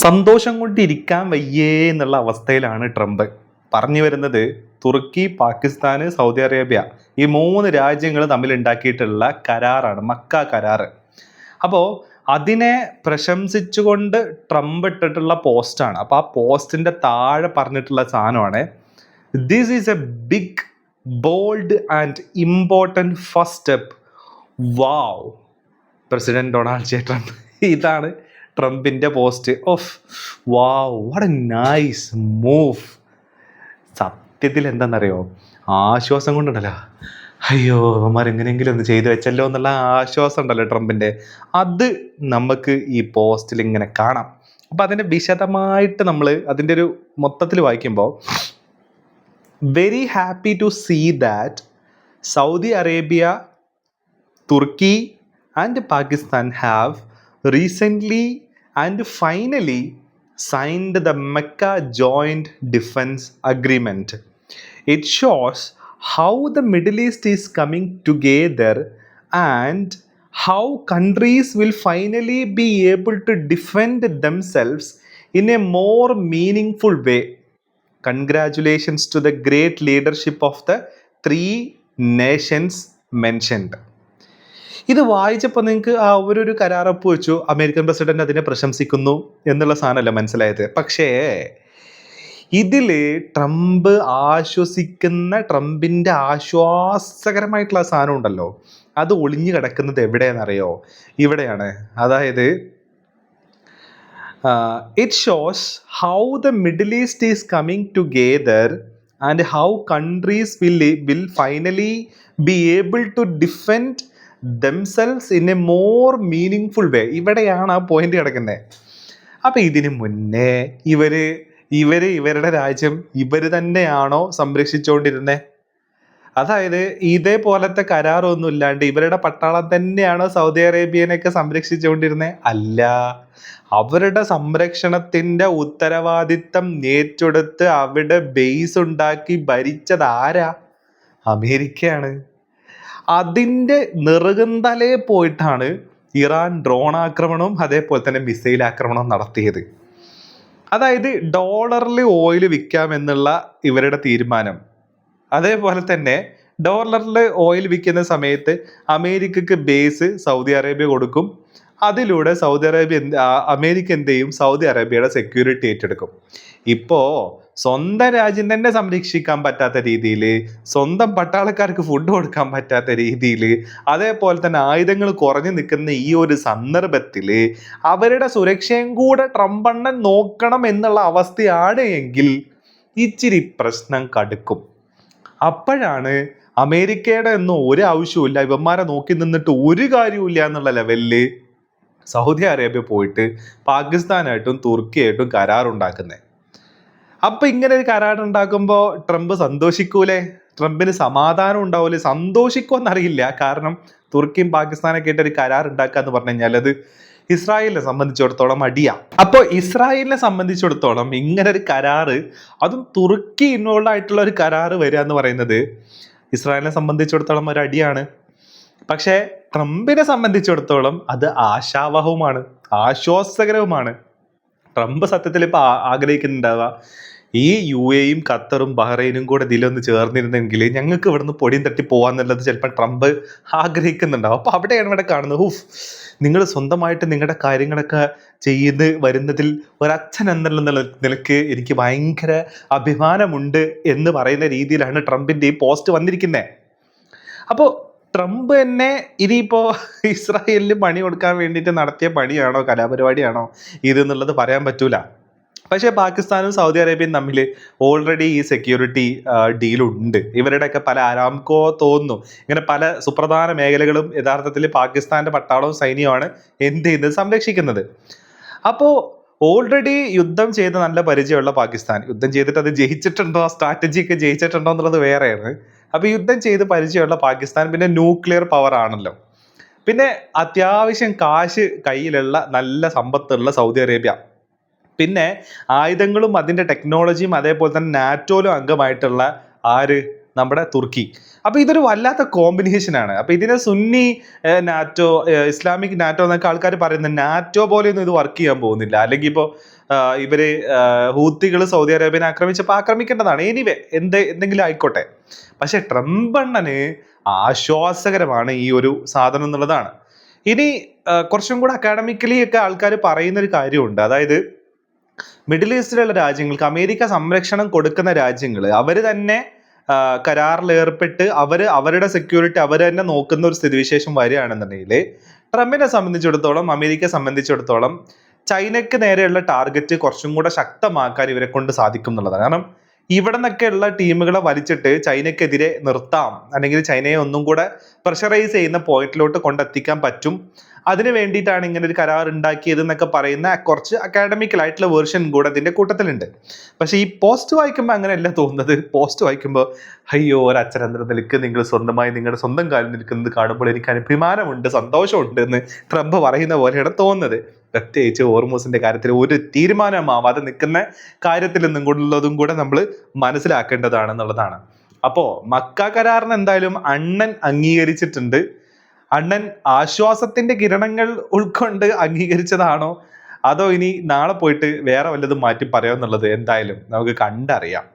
സന്തോഷം കൊണ്ട് ഇരിക്കാൻ വയ്യേ എന്നുള്ള അവസ്ഥയിലാണ് ട്രംപ്. പറഞ്ഞു വരുന്നത് തുർക്കി, പാകിസ്ഥാന്, സൗദി അറേബ്യ ഈ 3 രാജ്യങ്ങൾ തമ്മിൽ ഉണ്ടാക്കിയിട്ടുള്ള കരാറാണ്, മക്ക കരാറ്. അപ്പോൾ അതിനെ പ്രശംസിച്ചുകൊണ്ട് ട്രംപ് ഇട്ടിട്ടുള്ള പോസ്റ്റാണ്. അപ്പോൾ ആ പോസ്റ്റിന്റെ താഴെ പറഞ്ഞിട്ടുള്ള സാധനമാണ്, this is a big bold and important first step. Wow, president Donald J Trump. ഇതാണ് ട്രംപിന്റെ post. Oof, wow, what a nice move. സത്യത്തിൽ എന്താണെന്നറിയോ, ആശ്വാസം കൊണ്ടുണ്ടല്ലോ, അയ്യോ അവന്മാർ എങ്ങനെയെങ്കിലും ഒന്ന് ചെയ്തു വെച്ചല്ലോ എന്നുള്ള ആശ്വാസം ഉണ്ടല്ലോ ട്രംപിന്റെ, അത് നമുക്ക് ഈ പോസ്റ്റിൽ ഇങ്ങനെ കാണാം. അപ്പം അതിൻ്റെ വിശദമായിട്ട് നമ്മൾ അതിൻ്റെ ഒരു മൊത്തത്തിൽ വായിക്കുമ്പോൾ, very happy to see that Saudi Arabia, Turkey and Pakistan have recently and finally signed the Mecca Joint Defense Agreement. It shows how the Middle East is coming together and how countries will finally be able to defend themselves in a more meaningful way. Congratulations to the great leadership of the 3 nations mentioned. ഇത് വായിച്ചപ്പോൾ നിങ്ങൾക്ക് ആ ഒരു കരാറപ്പ് വെച്ചു, American president അതിനെ പ്രശംസിക്കുന്നു എന്നുള്ള സാധനമല്ല മനസ്സിലായത്. പക്ഷേ ഇതിൽ ട്രംപ് ആശ്വസിക്കുന്ന, ട്രംപിൻ്റെ ആശ്വാസകരമായിട്ടുള്ള സാധനം ഉണ്ടല്ലോ, അത് ഒളിഞ്ഞു കിടക്കുന്നത് എവിടെയാണെന്നറിയോ? ഇവിടെയാണ്. അതായത് it shows how the Middle East is coming together and how countries will finally be able to defend themselves in a more meaningful way. ഇവിടെയാണ് ആ പോയിന്റ് കിടക്കുന്നത്. അപ്പം ഇതിന് മുന്നേ ഇവരുടെ രാജ്യം ഇവർ തന്നെയാണോ സംരക്ഷിച്ചുകൊണ്ടിരുന്നത്? അതായത് ഇതേപോലത്തെ കരാറൊന്നും ഇല്ലാണ്ട് ഇവരുടെ പട്ടാളം തന്നെയാണോ സൗദി അറേബ്യനെയൊക്കെ സംരക്ഷിച്ചുകൊണ്ടിരുന്നത്? അല്ല. അവരുടെ സംരക്ഷണത്തിന്റെ ഉത്തരവാദിത്തം ഏറ്റെടുത്ത് അവിടെ ബേസ് ഉണ്ടാക്കി ഭരിച്ചത് ആരാ? അമേരിക്കയാണ്. അതിൻ്റെ നെറുകന്തലേ പോയിട്ടാണ് ഇറാൻ ഡ്രോൺ ആക്രമണവും അതേപോലെ തന്നെ മിസൈൽ ആക്രമണവും നടത്തിയത്. അതായത് ഡോളറിൽ ഓയിൽ വിൽക്കാമെന്നുള്ള ഇവരുടെ തീരുമാനം, അതേപോലെ തന്നെ ഡോളറിൽ ഓയിൽ വിൽക്കുന്ന സമയത്ത് അമേരിക്കക്ക് ബേസ് സൗദി അറേബ്യ കൊടുക്കും. അതിലൂടെ അമേരിക്ക എന്ത് ചെയ്യും? സൗദി അറേബ്യയുടെ സെക്യൂരിറ്റി ഏറ്റെടുക്കും. ഇപ്പോൾ സ്വന്തം രാജ്യം തന്നെ സംരക്ഷിക്കാൻ പറ്റാത്ത രീതിയിൽ, സ്വന്തം പട്ടാളക്കാർക്ക് ഫുഡ് കൊടുക്കാൻ പറ്റാത്ത രീതിയിൽ, അതേപോലെ തന്നെ ആയുധങ്ങൾ കുറഞ്ഞു നിൽക്കുന്ന ഈ ഒരു സന്ദർഭത്തിൽ അവരുടെ സുരക്ഷയും കൂടെ ട്രംപണ്ണൻ നോക്കണം എന്നുള്ള അവസ്ഥയാണ് എങ്കിൽ ഇച്ചിരി പ്രശ്നം കടുക്കും. അപ്പോഴാണ് അമേരിക്കയുടെ ഒന്നും ഒരു ആവശ്യമില്ല, ഇവന്മാരെ നോക്കി നിന്നിട്ട് ഒരു കാര്യമില്ല എന്നുള്ള ലെവലിൽ സൗദി അറേബ്യ പോയിട്ട് പാകിസ്ഥാനായിട്ടും തുർക്കിയായിട്ടും കരാറുണ്ടാക്കുന്നത്. അപ്പം ഇങ്ങനെ ഒരു കരാറുണ്ടാക്കുമ്പോൾ ട്രംപ് സന്തോഷിക്കൂലേ? ട്രംപിന് സമാധാനം ഉണ്ടാവൂലേ? സന്തോഷിക്കുമെന്നറിയില്ല. കാരണം തുർക്കിയും പാകിസ്ഥാനൊക്കെ ആയിട്ട് ഒരു കരാർ ഉണ്ടാക്കുക എന്ന് പറഞ്ഞു കഴിഞ്ഞാൽ അത് ഇസ്രായേലിനെ സംബന്ധിച്ചിടത്തോളം അടിയാ. അപ്പോൾ ഇസ്രായേലിനെ സംബന്ധിച്ചിടത്തോളം ഇങ്ങനെ ഒരു കരാറ്, അതും തുർക്കി ഇൻവോൾവ് ആയിട്ടുള്ള ഒരു കരാറ് വരിക എന്ന് പറയുന്നത് ഇസ്രായേലിനെ സംബന്ധിച്ചിടത്തോളം ഒരു അടിയാണ്. പക്ഷേ ട്രംപിനെ സംബന്ധിച്ചിടത്തോളം അത് ആശാവഹവുമാണ്, ആശ്വാസകരവുമാണ്. ട്രംപ് സത്യത്തിൽ ഇപ്പൊ ആഗ്രഹിക്കുന്നുണ്ടാവുക, ഈ UAEയും ഖത്തറും ബഹ്റൈനും കൂടെ ഇതിലൊന്ന് ചേർന്നിരുന്നെങ്കിൽ ഞങ്ങൾക്ക് ഇവിടുന്ന് പൊടിയും തട്ടി പോവാന്നുള്ളത് ചിലപ്പോൾ ട്രംപ് ആഗ്രഹിക്കുന്നുണ്ടാവും. അപ്പൊ അവിടെയാണ് ഇവിടെ കാണുന്നത്, നിങ്ങൾ സ്വന്തമായിട്ട് നിങ്ങളുടെ കാര്യങ്ങളൊക്കെ ചെയ്ത് വരുന്നതിൽ ഒരച്ഛൻ എന്നുള്ള നിലക്ക് എനിക്ക് ഭയങ്കര അഭിമാനമുണ്ട് എന്ന് പറയുന്ന രീതിയിലാണ് ട്രംപിന്റെ ഈ പോസ്റ്റ് വന്നിരിക്കുന്നത്. അപ്പോൾ ട്രംപ് തന്നെ ഇനിയിപ്പോ ഇസ്രായേലിന് പണി കൊടുക്കാൻ വേണ്ടിയിട്ട് നടത്തിയ പണിയാണോ, കലാപരിപാടിയാണോ ഇതെന്നുള്ളത് പറയാൻ പറ്റൂല. പക്ഷേ പാകിസ്ഥാനും സൗദി അറേബ്യയും തമ്മിൽ ഓൾറെഡി ഈ സെക്യൂരിറ്റി ഡീലുണ്ട്. ഇവരുടെയൊക്കെ പല ആരാംകോ തോന്നുന്നു, ഇങ്ങനെ പല സുപ്രധാന മേഖലകളും യഥാർത്ഥത്തിൽ പാകിസ്ഥാന്റെ പട്ടാളവും സൈന്യവുമാണ് എന്ത് ചെയ്യുന്നത്, സംരക്ഷിക്കുന്നത്. അപ്പോൾ ഓൾറെഡി യുദ്ധം ചെയ്ത് നല്ല പരിചയമുള്ള പാകിസ്ഥാൻ, യുദ്ധം ചെയ്തിട്ട് അത് ജയിച്ചിട്ടുണ്ടോ, ആ സ്ട്രാറ്റജി ഒക്കെ ജയിച്ചിട്ടുണ്ടോ എന്നുള്ളത് വേറെയാണ്. അപ്പൊ യുദ്ധം ചെയ്ത് പരിചയമുള്ള പാകിസ്ഥാൻ പിന്നെ ന്യൂക്ലിയർ പവർ ആണല്ലോ, പിന്നെ അത്യാവശ്യം കാശ് കയ്യിലുള്ള നല്ല സമ്പത്തുള്ള സൗദി അറേബ്യ, പിന്നെ ആയുധങ്ങളും അതിന്റെ ടെക്നോളജിയും അതേപോലെ തന്നെ നാറ്റോയിലും അംഗമായിട്ടുള്ള നമ്മുടെ തുർക്കി. അപ്പൊ ഇതൊരു വല്ലാത്ത കോമ്പിനേഷനാണ്. അപ്പൊ ഇതിനെ സുന്നി നാറ്റോ, ഇസ്ലാമിക് നാറ്റോ എന്നൊക്കെ ആൾക്കാർ പറയുന്നത്, നാറ്റോ പോലെയൊന്നും ഇത് വർക്ക് ചെയ്യാൻ പോകുന്നില്ല. അല്ലെങ്കിൽ ഇപ്പോൾ ഇവര് ഹൂത്തികൾ സൗദി അറേബ്യനെ ആക്രമിച്ചപ്പോൾ ആക്രമിക്കേണ്ടതാണ്. എനിവേ എന്തെങ്കിലും ആയിക്കോട്ടെ. പക്ഷെ ട്രംപ് അണ്ണന് ആശ്വാസകരമാണ് ഈ ഒരു സാധനം എന്നുള്ളതാണ്. ഇനി കുറച്ചും കൂടെ അക്കാഡമിക്കലി ഒക്കെ ആൾക്കാർ പറയുന്ന ഒരു കാര്യമുണ്ട്. അതായത് മിഡിൽ ഈസ്റ്റിലുള്ള രാജ്യങ്ങൾക്ക് അമേരിക്ക സംരക്ഷണം കൊടുക്കുന്ന രാജ്യങ്ങൾ അവർ തന്നെ കരാറിൽ ഏർപ്പെട്ട് അവരുടെ സെക്യൂരിറ്റി അവർ തന്നെ നോക്കുന്ന ഒരു സ്ഥിതിവിശേഷം വരികയാണെന്നുണ്ടെങ്കിൽ ട്രംപിനെ സംബന്ധിച്ചിടത്തോളം, അമേരിക്കയെ സംബന്ധിച്ചിടത്തോളം ചൈനയ്ക്ക് നേരെയുള്ള ടാർഗറ്റ് കുറച്ചും കൂടെ ശക്തമാക്കാൻ ഇവരെ കൊണ്ട് സാധിക്കും എന്നുള്ളതാണ്. കാരണം ഇവിടെ നിന്നൊക്കെയുള്ള ടീമുകളെ വലിച്ചിട്ട് ചൈനയ്ക്കെതിരെ നിർത്താം, അല്ലെങ്കിൽ ചൈനയെ ഒന്നും കൂടെ പ്രഷറൈസ് ചെയ്യുന്ന പോയിന്റിലോട്ട് കൊണ്ടെത്തിക്കാൻ പറ്റും. അതിന് വേണ്ടിയിട്ടാണ് ഇങ്ങനെ ഒരു കരാർ ഉണ്ടാക്കിയത് എന്നൊക്കെ പറയുന്ന കുറച്ച് അക്കാഡമിക്കലായിട്ടുള്ള വേർഷൻ കൂടെ അതിൻ്റെ കൂട്ടത്തിലുണ്ട്. പക്ഷേ ഈ പോസ്റ്റ് വായിക്കുമ്പോൾ അങ്ങനെയല്ല തോന്നുന്നത്. പോസ്റ്റ് വായിക്കുമ്പോൾ അയ്യോ ഒരച്ഛനെന്ന നിലയ്ക്ക് നിങ്ങൾ സ്വന്തമായി നിങ്ങളുടെ സ്വന്തം കാലിൽ നിൽക്കുന്നത് കാണുമ്പോൾ എനിക്ക് അഭിമാനമുണ്ട്, സന്തോഷമുണ്ട് എന്ന് ട്രംപ് പറയുന്ന പോലെയാണ് തോന്നുന്നത്. പ്രത്യേകിച്ച് ഹോർമൂസിന്റെ കാര്യത്തിൽ ഒരു തീരുമാനമാവാതെ നിൽക്കുന്ന കാര്യത്തിൽ നിന്നും കൊണ്ടുള്ളതും കൂടെ നമ്മൾ മനസ്സിലാക്കേണ്ടതാണെന്നുള്ളതാണ്. അപ്പോൾ മക്ക കരാറിന് എന്തായാലും അണ്ണൻ അംഗീകരിച്ചിട്ടുണ്ട്. അണ്ണൻ ആശ്വാസത്തിന്റെ കിരണങ്ങൾ ഉൾക്കൊണ്ട് അംഗീകരിച്ചതാണോ അതോ ഇനി നാളെ പോയിട്ട് വേറെ വല്ലതും മാറ്റി പറയാമെന്നുള്ളത് എന്തായാലും നമുക്ക് കണ്ടറിയാം.